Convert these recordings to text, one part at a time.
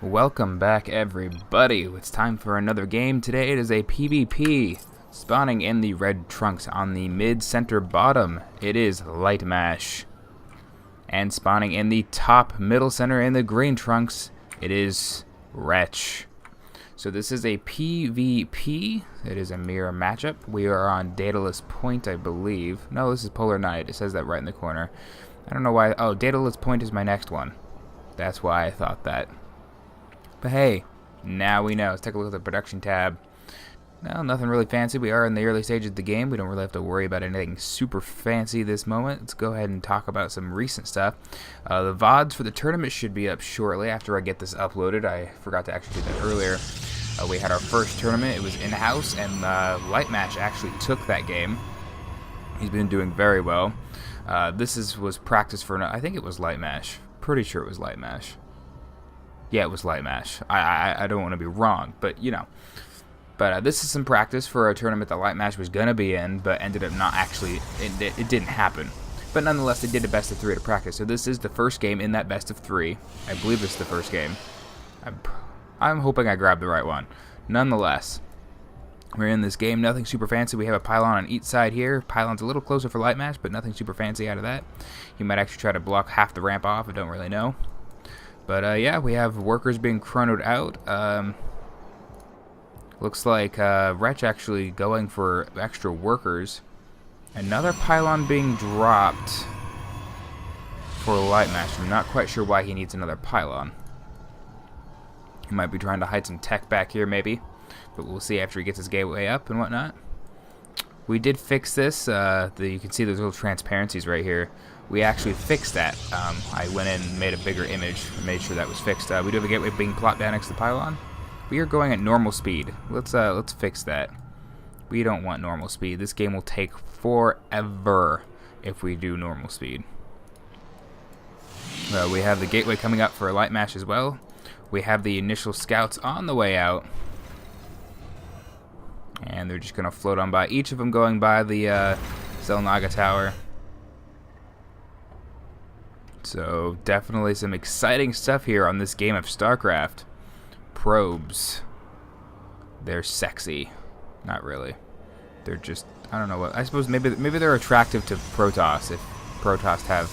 Welcome back, everybody. It's time for another game. Today it is a PvP. Spawning in the red trunks on the mid-center bottom, it is Litemash. And spawning in the top middle center in the green trunks, it is Wretch. So this is a PvP. It is a mirror matchup. We are on Daedalus Point, I believe. No, this is Polar Night. It says that right in the corner. I don't know why. Oh, Daedalus Point is my next one. That's why I thought that. But hey, now we know. Let's take a look at the production tab. No, nothing really fancy. We are in the early stages of the game. We don't really have to worry about anything super fancy this moment. Let's go ahead and talk about some recent stuff. The VODs for the tournament should be up shortly after I get this uploaded. I forgot to actually do that earlier. We had our first tournament. It was in-house, and Litemash actually took that game. He's been doing very well. This was practice for, I think it was Litemash. Pretty sure it was Litemash. Yeah, it was Litemash. I don't want to be wrong, but you know. But this is some practice for a tournament that Litemash was going to be in, but ended up not actually, it didn't happen. But nonetheless, they did a best of 3 to practice. So this is the first game in that best of 3. I believe this is the first game. I'm hoping I grabbed the right one. Nonetheless, we're in this game. Nothing super fancy. We have a pylon on each side here. Pylon's a little closer for Litemash, but nothing super fancy out of that. You might actually try to block half the ramp off. I don't really know. But yeah, we have workers being chronoed out. Looks like Wretch actually going for extra workers. Another pylon being dropped for Litemash. I'm not quite sure why he needs another pylon. He might be trying to hide some tech back here, maybe. But we'll see after he gets his gateway up and whatnot. We did fix this. You can see those little transparencies right here. We actually fixed that. I went in and made a bigger image and made sure that was fixed. We do have a gateway being plopped down next to the pylon. We are going at normal speed. Let's fix that. We don't want normal speed. This game will take forever if we do normal speed. We have the gateway coming up for Litemash as well. We have the initial scouts on the way out. And they're just going to float on by. Each of them going by the Zelnaga Tower. So definitely some exciting stuff here on this game of StarCraft. Probes. They're sexy. Not really. They're just, I don't know what. I suppose maybe they're attractive to Protoss if Protoss have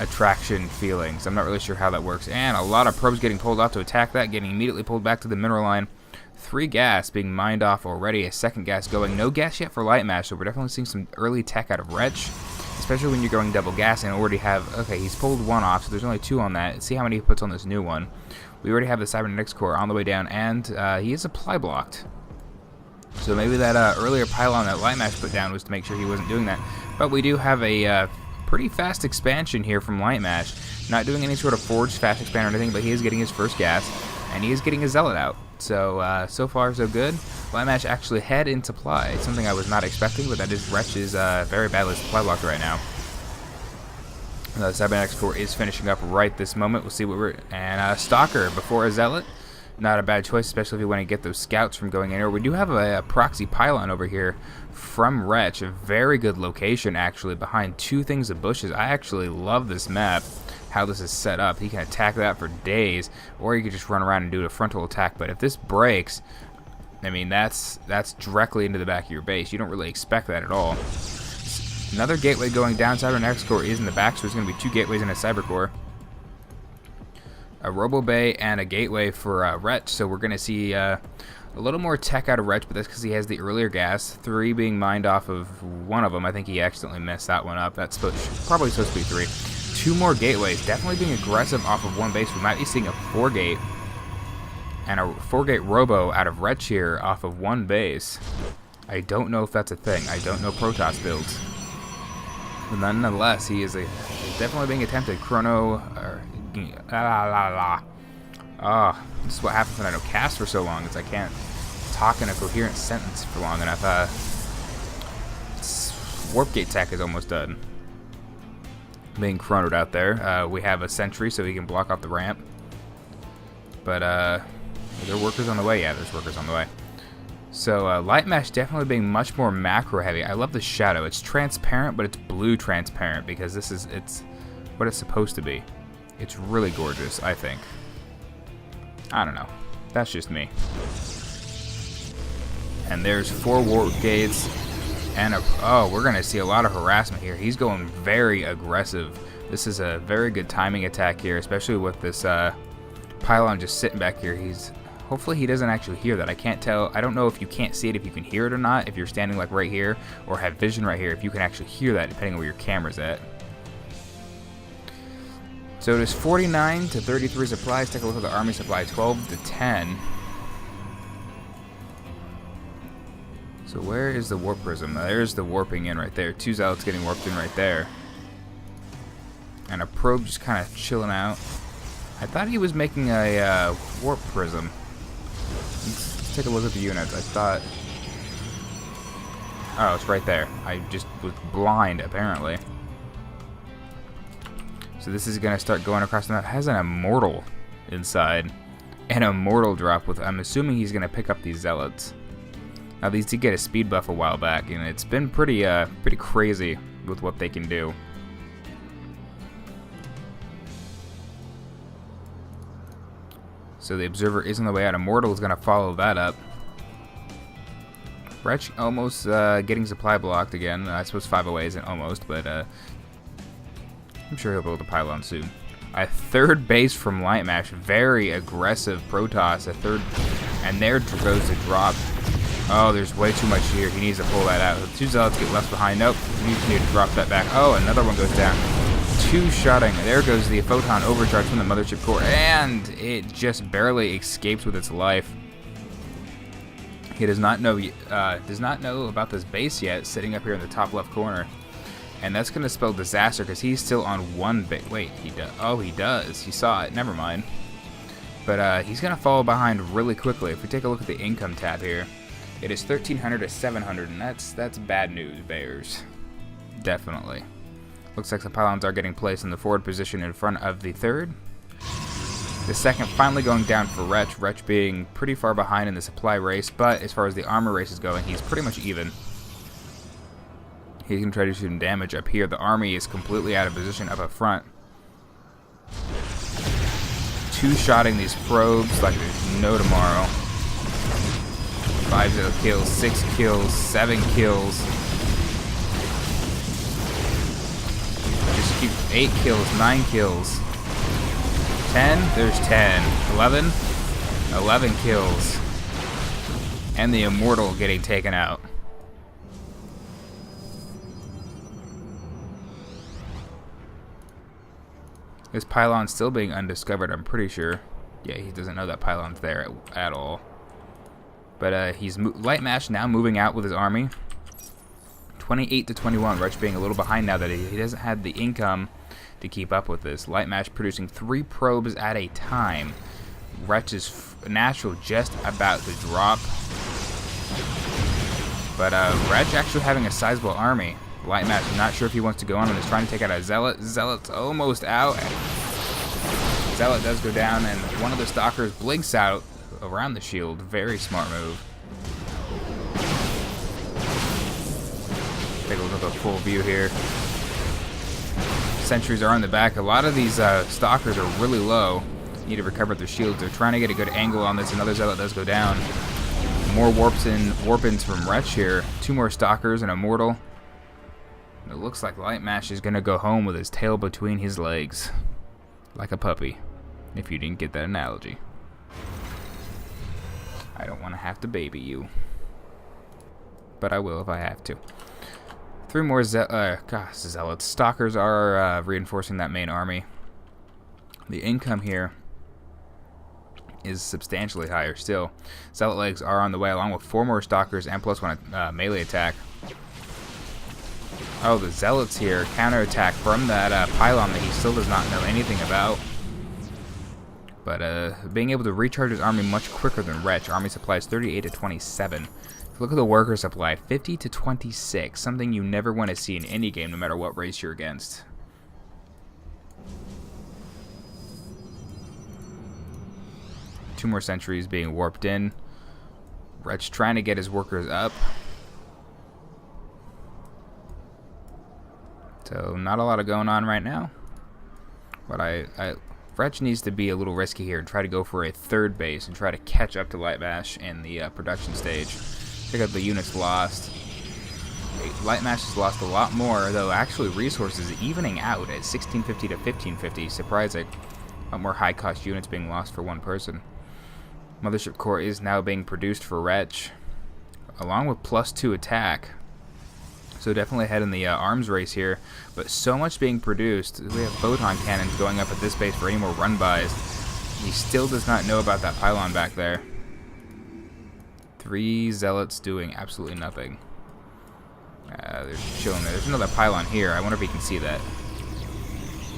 attraction feelings. I'm not really sure how that works. And a lot of probes getting pulled off to attack that, getting immediately pulled back to the mineral line. 3 gas being mined off already. A second gas going. No gas yet for Litemash, so we're definitely seeing some early tech out of Wretch. Especially when you're going double gas and already have, okay, he's pulled 1 off, so there's only 2 on that. Let's see how many he puts on this new one. We already have the cybernetics core on the way down, and he is supply blocked. So maybe that earlier pylon that Litemash put down was to make sure he wasn't doing that. But we do have a pretty fast expansion here from Litemash. Not doing any sort of forged fast expand or anything, but he is getting his first gas, and he is getting a zealot out. So, so far so good. Litemash actually had in supply. It's something I was not expecting, but that is Wretch is very badly supply blocked right now. The cybernetics core is finishing up right this moment. We'll see what we're... And Stalker before a zealot. Not a bad choice, especially if you want to get those scouts from going in. Or we do have a proxy pylon over here from Wretch. A very good location, actually, behind 2 things of bushes. I actually love this map, how this is set up. He can attack that for days, or you could just run around and do a frontal attack. But if this breaks, I mean, that's directly into the back of your base. You don't really expect that at all. Another gateway going down. Cybernetics core is in the back, so there's going to be 2 gateways and a cyber core. A Robo Bay and a gateway for Wretch, so we're going to see a little more tech out of Wretch, but that's because he has the earlier gas. 3 being mined off of 1 of them. I think he accidentally messed that one up. That's probably supposed to be 3. 2 more gateways. Definitely being aggressive off of 1 base. We might be seeing a 4-gate and a 4-gate Robo out of Wretch here off of 1 base. I don't know if that's a thing. I don't know Protoss builds. But nonetheless, he is definitely being attempted. Chrono... this is what happens when I don't cast for so long, is I can't talk in a coherent sentence for long enough. Warp gate tech is almost done. Being chronoed out there. We have a sentry so he can block off the ramp. But are there workers on the way? Yeah, there's workers on the way. So Litemash definitely being much more macro heavy. I love the shadow. It's transparent, but it's blue transparent because it's what it's supposed to be. It's really gorgeous, I think. I don't know. That's just me. And there's 4 warp gates. And oh, we're going to see a lot of harassment here. He's going very aggressive. This is a very good timing attack here, especially with this pylon just sitting back here. Hopefully he doesn't actually hear that. I can't tell. I don't know if you can't see it, if you can hear it or not, if you're standing like right here or have vision right here, if you can actually hear that depending on where your camera's at. So it is 49 to 33 supplies. Take a look at the army supply, 12 to 10. So where is the warp prism? There's the warping in right there. 2 zealots getting warped in right there. And a probe just kind of chilling out. I thought he was making a warp prism. Let's take a look at the units. I thought... Oh, it's right there. I just was blind, apparently. So this is going to start going across the map. It has an immortal inside. An immortal drop with... I'm assuming he's going to pick up these zealots. Now, these did get a speed buff a while back, and it's been pretty crazy with what they can do. So the observer is on the way out. Immortal is going to follow that up. Wretch almost getting supply blocked again. I suppose 508 isn't almost, but I'm sure he'll build a pylon soon. A third base from Litemash. Very aggressive Protoss. A third, and there goes the drop. Oh, there's way too much here. He needs to pull that out. The 2 zealots get left behind. Nope. He needs to drop that back. Oh, another one goes down. 2 shotting. There goes the photon overcharge from the mothership core, and it just barely escapes with its life. He does not know about this base yet, sitting up here in the top left corner, and that's going to spell disaster because he's still on 1 base. Wait, he does. Oh, he does. He saw it. Never mind. But he's going to fall behind really quickly. If we take a look at the income tab here, it is 1,300 to 700, and that's bad news, Bears. Definitely. Looks like the pylons are getting placed in the forward position in front of the 3rd. The 2nd finally going down for Wretch. Wretch being pretty far behind in the supply race, but as far as the armor race is going, he's pretty much even. He can try to shoot him damage up here. The army is completely out of position up front. 2-shotting these probes like there's no tomorrow. 5 kills, 6 kills, 7 kills. Just keep 8 kills, 9 kills. 10, there's 10. 11, 11 kills. And the immortal getting taken out. This pylon's still being undiscovered, I'm pretty sure. Yeah, he doesn't know that pylon's there at all. But he's Litemash now moving out with his army. 28 to 21. Wretch being a little behind now that he doesn't have the income to keep up with this. Litemash producing 3 probes at a time. Wretch's natural just about to drop. But Wretch actually having a sizable army. Litemash not sure if he wants to go on and is trying to take out a zealot. Zealot's almost out. Zealot does go down, and one of the stalkers blinks out around the shield. Very smart move. Take a look at the full view here. Sentries are on the back. A lot of these stalkers are really low. Need to recover their shields. They're trying to get a good angle on this. Another zealot does go down. More warp-ins from Wretch here. 2 more stalkers and a mortal. It looks like Litemash is going to go home with his tail between his legs. Like a puppy. If you didn't get that analogy. I don't want to have to baby you. But I will if I have to. 3 more zealots. Stalkers are reinforcing that main army. The income here is substantially higher still. Zealot legs are on the way along with 4 more stalkers and +1 melee attack. Oh, the zealots here counterattack from that pylon that he still does not know anything about. But being able to recharge his army much quicker than Wretch. Army supply is 38 to 27. Look at the worker supply, 50 to 26. Something you never want to see in any game, no matter what race you're against. Two more sentries being warped in. Wretch trying to get his workers up. So not a lot of going on right now. But Wretch needs to be a little risky here and try to go for a third base and try to catch up to Litemash in the production stage. Check out the units lost. Litemash has lost a lot more, though actually resources evening out at 1650 to 1550. Surprising. A lot more high-cost units being lost for one person. Mothership core is now being produced for Wretch, along with +2 attack. So definitely ahead in the arms race here, but so much being produced. We have photon cannons going up at this base for any more run-bys. He still does not know about that pylon back there. 3 zealots doing absolutely nothing. They're chilling there. There's another pylon here. I wonder if he can see that.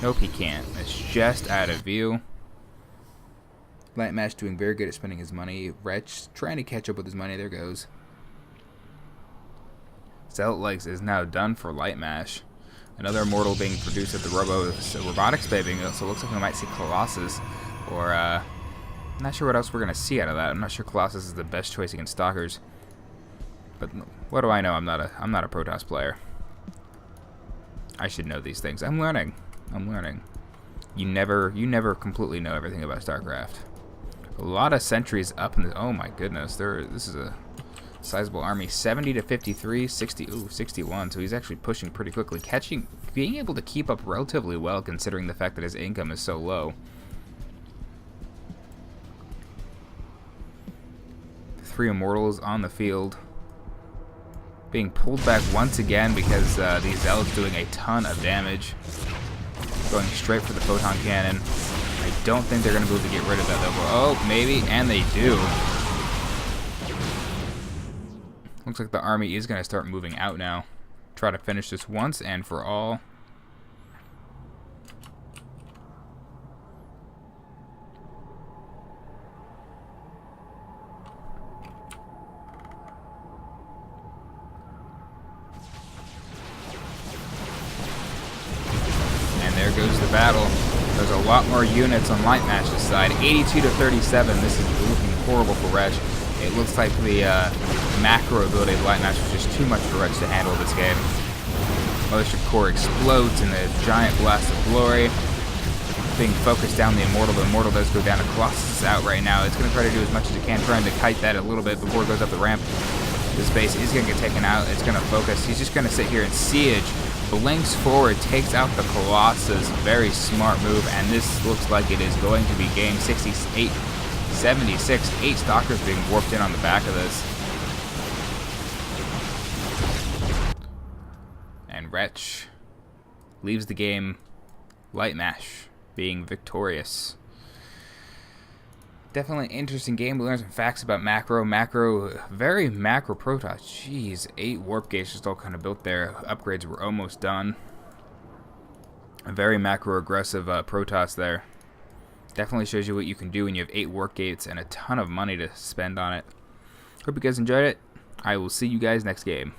Nope, he can't. It's just out of view. Litemash doing very good at spending his money. Wretch trying to catch up with his money. There goes. Zealot Legs is now done for Litemash. Another immortal being produced at the robotics bay, so it looks like we might see Colossus, or I'm not sure what else we're gonna see out of that. I'm not sure Colossus is the best choice against Stalkers, but what do I know? I'm not a Protoss player. I should know these things. I'm learning. You never completely know everything about StarCraft. A lot of sentries up in the. Oh my goodness, this is a sizable army. 70 to 53, 60, 61. So he's actually pushing pretty quickly, being able to keep up relatively well considering the fact that his income is so low. 3 immortals on the field, being pulled back once again because these zealots doing a ton of damage, going straight for the photon cannon. I don't think they're going to be able to get rid of that though. Oh, maybe, and they do. Looks like the army is going to start moving out now. Try to finish this once and for all. And there goes the battle. There's a lot more units on Litmash's side. 82 to 37. This is looking horrible for Wretch. It looks like the macro ability of Litemash was just too much for Wretch to handle this game. Mothership core explodes in a giant blast of glory. Being focused down the Immortal. The Immortal does go down. Colossus is out right now. It's going to try to do as much as it can, trying to kite that a little bit before it goes up the ramp. This base is going to get taken out. It's going to focus. He's just going to sit here and siege. Blinks forward, takes out the Colossus. Very smart move, and this looks like it is going to be game 68. 76, 8 Stalkers being warped in on the back of this. And Wretch leaves the game, Litemash being victorious. Definitely an interesting game. We learned some facts about macro, very macro Protoss. Jeez, 8 warp gates just all kind of built there. Upgrades were almost done. A very macro aggressive Protoss there. Definitely shows you what you can do when you have 8 warp gates and a ton of money to spend on it. Hope you guys enjoyed it. I will see you guys next game.